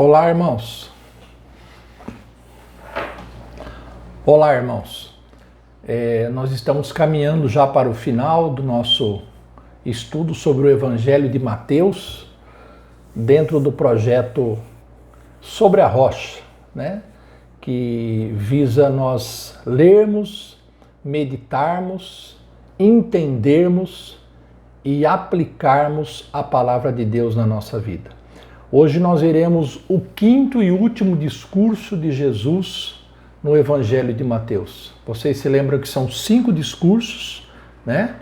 Olá, irmãos. Olá, irmãos. Nós estamos caminhando já para o final do nosso estudo sobre o Evangelho de Mateus, dentro do projeto Sobre a Rocha, né? Que visa nós lermos, meditarmos, entendermos e aplicarmos a palavra de Deus na nossa vida. Hoje nós veremos o quinto e último discurso de Jesus no Evangelho de Mateus. Vocês se lembram que são 5 discursos, né?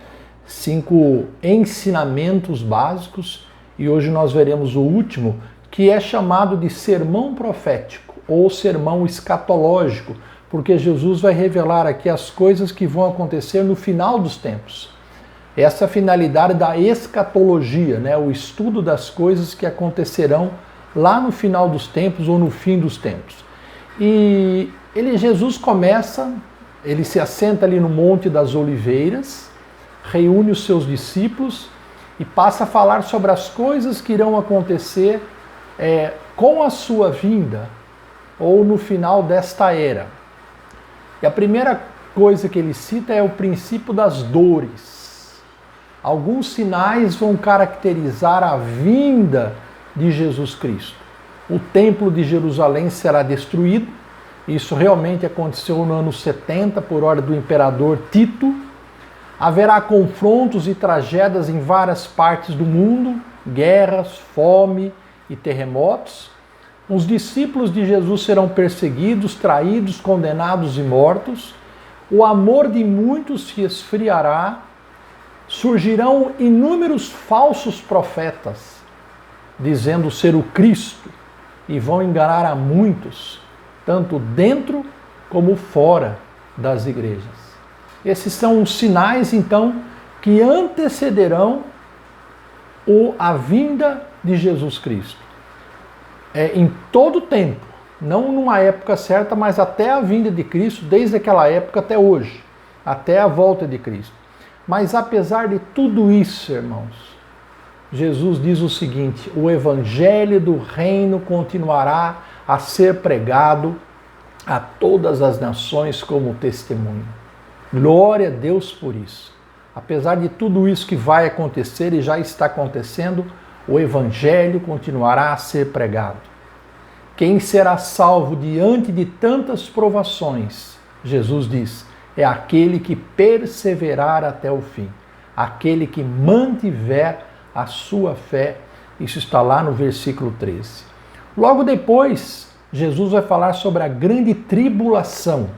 5 ensinamentos básicos, e hoje nós veremos o último, que é chamado de sermão profético ou sermão escatológico, porque Jesus vai revelar aqui as coisas que vão acontecer no final dos tempos. Essa é a finalidade da escatologia, né? O estudo das coisas que acontecerão lá no final dos tempos ou no fim dos tempos. E Jesus começa, ele se assenta ali no Monte das Oliveiras, reúne os seus discípulos e passa a falar sobre as coisas que irão acontecer com a sua vinda ou no final desta era. E a primeira coisa que ele cita é o princípio das dores. Alguns sinais vão caracterizar a vinda de Jesus Cristo. O templo de Jerusalém será destruído. Isso realmente aconteceu no ano 70, por ordem do imperador Tito. Haverá confrontos e tragédias em várias partes do mundo, guerras, fome e terremotos. Os discípulos de Jesus serão perseguidos, traídos, condenados e mortos. O amor de muitos se esfriará. Surgirão inúmeros falsos profetas, dizendo ser o Cristo, e vão enganar a muitos, tanto dentro como fora das igrejas. Esses são os sinais, então, que antecederão a vinda de Jesus Cristo. Em todo o tempo, não numa época certa, mas até a vinda de Cristo, desde aquela época até hoje, até a volta de Cristo. Mas apesar de tudo isso, irmãos, Jesus diz o seguinte: o evangelho do reino continuará a ser pregado a todas as nações como testemunho. Glória a Deus por isso. Apesar de tudo isso que vai acontecer e já está acontecendo, o evangelho continuará a ser pregado. Quem será salvo diante de tantas provações? Jesus diz: é aquele que perseverar até o fim, aquele que mantiver a sua fé. Isso está lá no versículo 13. Logo depois, Jesus vai falar sobre a grande tribulação.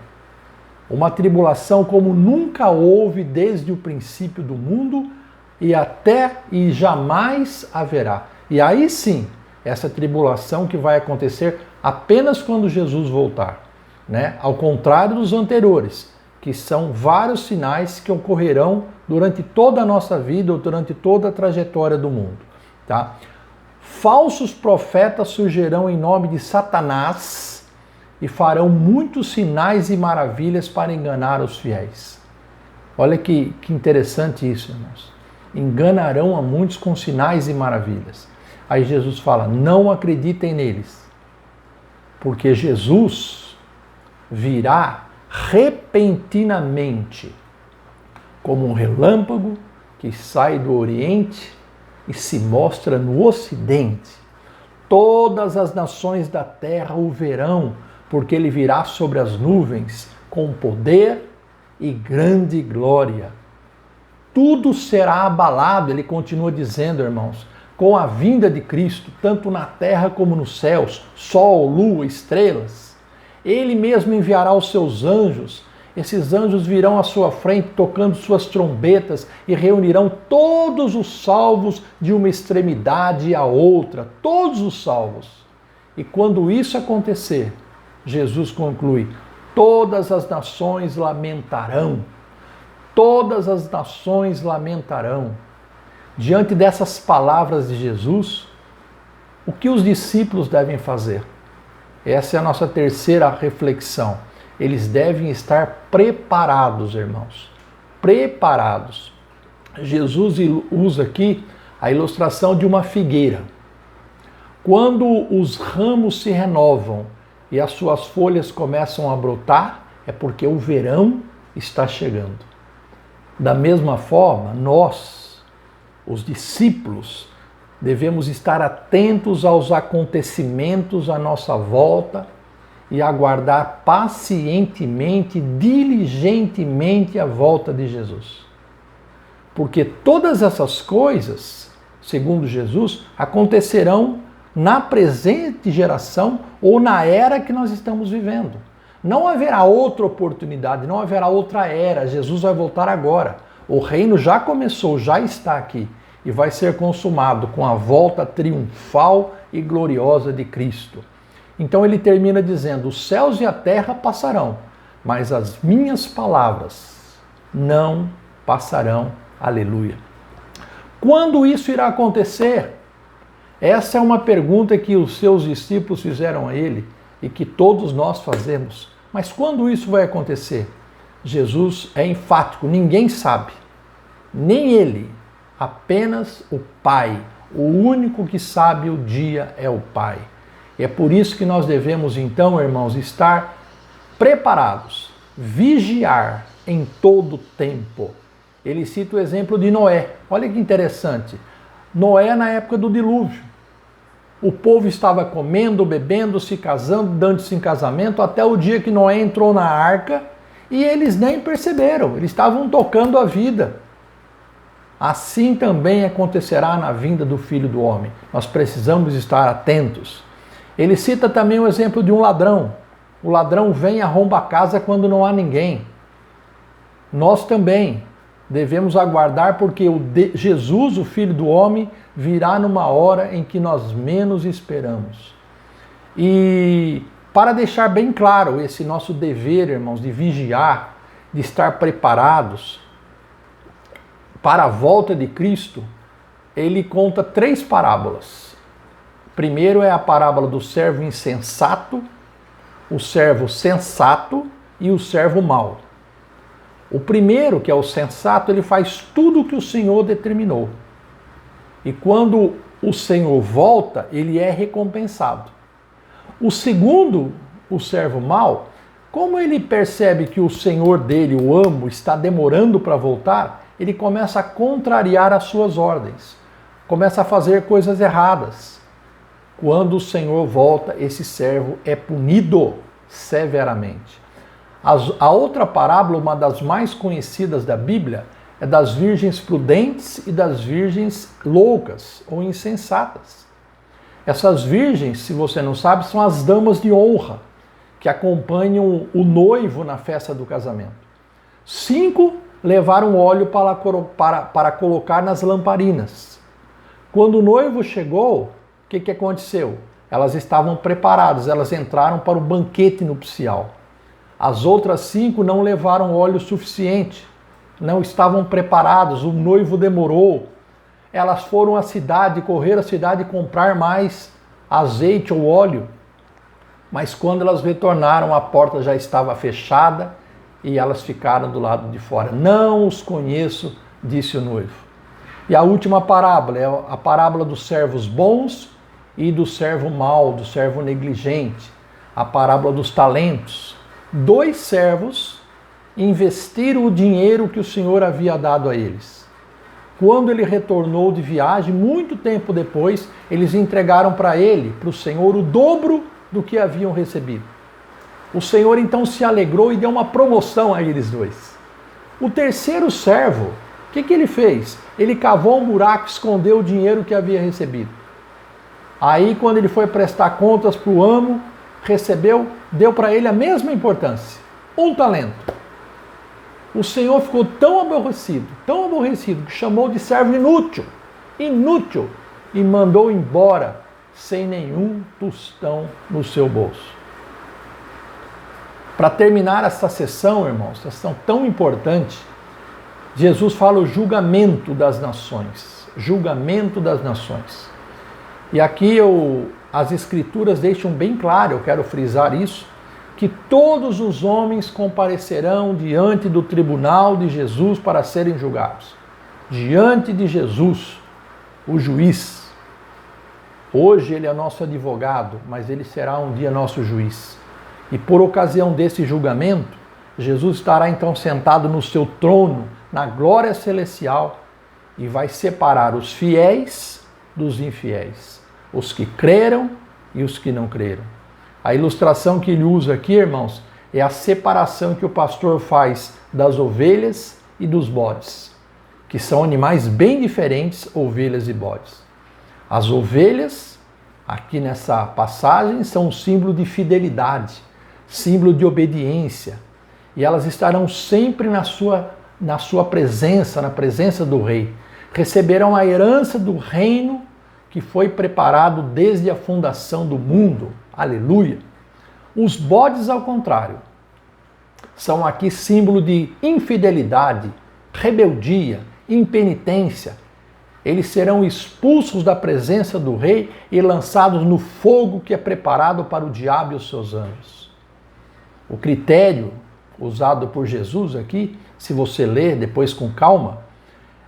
Uma tribulação como nunca houve desde o princípio do mundo e jamais haverá. E aí sim, essa tribulação que vai acontecer apenas quando Jesus voltar, né? Ao contrário dos anteriores, que são vários sinais que ocorrerão durante toda a nossa vida ou durante toda a trajetória do mundo. Tá? Falsos profetas surgirão em nome de Satanás e farão muitos sinais e maravilhas para enganar os fiéis. Olha que interessante isso, irmãos. Enganarão a muitos com sinais e maravilhas. Aí Jesus fala: não acreditem neles, porque Jesus virá repentinamente, como um relâmpago que sai do Oriente e se mostra no Ocidente. Todas as nações da terra o verão, porque ele virá sobre as nuvens com poder e grande glória. Tudo será abalado, ele continua dizendo, irmãos, com a vinda de Cristo, tanto na terra como nos céus, sol, lua, estrelas. Ele mesmo enviará os seus anjos. Esses anjos virão à sua frente tocando suas trombetas e reunirão todos os salvos de uma extremidade à outra. Todos os salvos. E quando isso acontecer, Jesus conclui: todas as nações lamentarão. Todas as nações lamentarão. Diante dessas palavras de Jesus, o que os discípulos devem fazer? Essa é a nossa terceira reflexão. Eles devem estar preparados, irmãos. Preparados. Jesus usa aqui a ilustração de uma figueira. Quando os ramos se renovam e as suas folhas começam a brotar, é porque o verão está chegando. Da mesma forma, nós, os discípulos, devemos estar atentos aos acontecimentos à nossa volta e aguardar pacientemente, diligentemente a volta de Jesus. Porque todas essas coisas, segundo Jesus, acontecerão na presente geração ou na era que nós estamos vivendo. Não haverá outra oportunidade, não haverá outra era. Jesus vai voltar agora. O reino já começou, já está aqui e vai ser consumado com a volta triunfal e gloriosa de Cristo. Então ele termina dizendo: os céus e a terra passarão, mas as minhas palavras não passarão. Aleluia. Quando isso irá acontecer? Essa é uma pergunta que os seus discípulos fizeram a ele e que todos nós fazemos. Mas quando isso vai acontecer? Jesus é enfático, ninguém sabe. Nem ele, apenas o Pai. O único que sabe o dia é o Pai. E é por isso que nós devemos, então, irmãos, estar preparados, vigiar em todo tempo. Ele cita o exemplo de Noé. Olha que interessante. Noé na época do dilúvio. O povo estava comendo, bebendo, se casando, dando-se em casamento, até o dia que Noé entrou na arca e eles nem perceberam. Eles estavam tocando a vida. Assim também acontecerá na vinda do Filho do Homem. Nós precisamos estar atentos. Ele cita também o exemplo de um ladrão. O ladrão vem e arromba a casa quando não há ninguém. Nós também devemos aguardar, porque Jesus, o Filho do Homem, virá numa hora em que nós menos esperamos. E para deixar bem claro esse nosso dever, irmãos, de vigiar, de estar preparados para a volta de Cristo, ele conta 3 parábolas. Primeiro é a parábola do servo insensato, o servo sensato e o servo mau. O primeiro, que é o sensato, ele faz tudo o que o Senhor determinou. E quando o Senhor volta, ele é recompensado. O segundo, o servo mau, como ele percebe que o Senhor dele, o amo, está demorando para voltar, ele começa a contrariar as suas ordens. Começa a fazer coisas erradas. Quando o Senhor volta, esse servo é punido severamente. A outra parábola, uma das mais conhecidas da Bíblia, é das virgens prudentes e das virgens loucas ou insensatas. Essas virgens, se você não sabe, são as damas de honra que acompanham o noivo na festa do casamento. 5 levaram óleo para colocar nas lamparinas. Quando o noivo chegou, o que aconteceu? Elas estavam preparadas, elas entraram para o banquete nupcial. As outras 5 não levaram óleo suficiente, não estavam preparados, o noivo demorou. Elas foram à cidade, correram à cidade comprar mais azeite ou óleo. Mas quando elas retornaram, a porta já estava fechada e elas ficaram do lado de fora. Não os conheço, disse o noivo. E a última parábola é a parábola dos servos bons e do servo mau, do servo negligente. A parábola dos talentos. 2 servos investiram o dinheiro que o Senhor havia dado a eles. Quando ele retornou de viagem, muito tempo depois, eles entregaram para ele, para o Senhor, o dobro do que haviam recebido. O Senhor então se alegrou e deu uma promoção a eles 2. O terceiro servo, o que ele fez? Ele cavou um buraco, escondeu o dinheiro que havia recebido. Aí, quando ele foi prestar contas para o amo, recebeu, deu para ele a mesma importância, 1 talento. O Senhor ficou tão aborrecido, que chamou de servo inútil, e mandou embora sem nenhum tostão no seu bolso. Para terminar essa sessão, irmãos, sessão tão importante, Jesus fala o julgamento das nações. Julgamento das nações. E aqui as Escrituras deixam bem claro, eu quero frisar isso, que todos os homens comparecerão diante do tribunal de Jesus para serem julgados. Diante de Jesus, o juiz. Hoje ele é nosso advogado, mas ele será um dia nosso juiz. E por ocasião desse julgamento, Jesus estará então sentado no seu trono, na glória celestial, e vai separar os fiéis dos infiéis, os que creram e os que não creram. A ilustração que ele usa aqui, irmãos, é a separação que o pastor faz das ovelhas e dos bodes, que são animais bem diferentes, ovelhas e bodes. As ovelhas, aqui nessa passagem, são um símbolo de fidelidade, símbolo de obediência, e elas estarão sempre na sua presença, na presença do rei. Receberão a herança do reino que foi preparado desde a fundação do mundo. Aleluia! Os bodes, ao contrário, são aqui símbolo de infidelidade, rebeldia, impenitência. Eles serão expulsos da presença do rei e lançados no fogo que é preparado para o diabo e os seus anjos. O critério usado por Jesus aqui, se você ler depois com calma,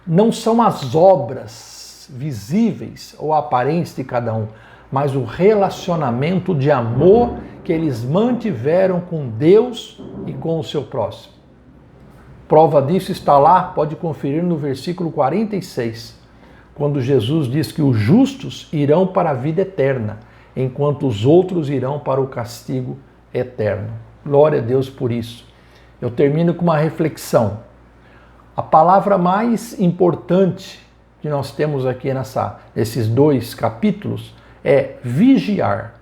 não são as obras visíveis ou aparentes de cada um, mas o relacionamento de amor que eles mantiveram com Deus e com o seu próximo. Prova disso está lá, pode conferir no versículo 46, quando Jesus diz que os justos irão para a vida eterna, enquanto os outros irão para o castigo eterno. Glória a Deus por isso. Eu termino com uma reflexão. A palavra mais importante que nós temos aqui nesses 2 capítulos é vigiar.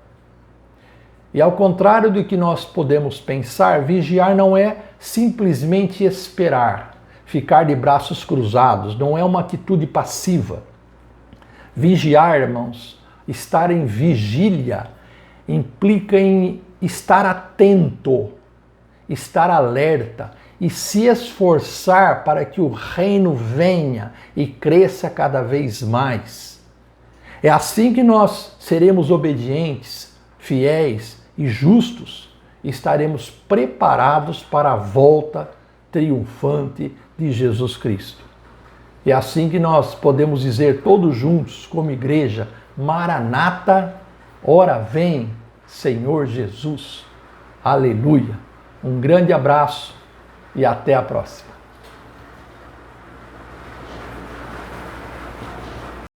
E ao contrário do que nós podemos pensar, vigiar não é simplesmente esperar, ficar de braços cruzados, não é uma atitude passiva. Vigiar, irmãos, estar em vigília, implica em estar atento, estar alerta e se esforçar para que o reino venha e cresça cada vez mais. É assim que nós seremos obedientes, fiéis e justos e estaremos preparados para a volta triunfante de Jesus Cristo. É assim que nós podemos dizer todos juntos, como igreja, Maranata, ora vem, Senhor Jesus. Aleluia. Um grande abraço e até a próxima.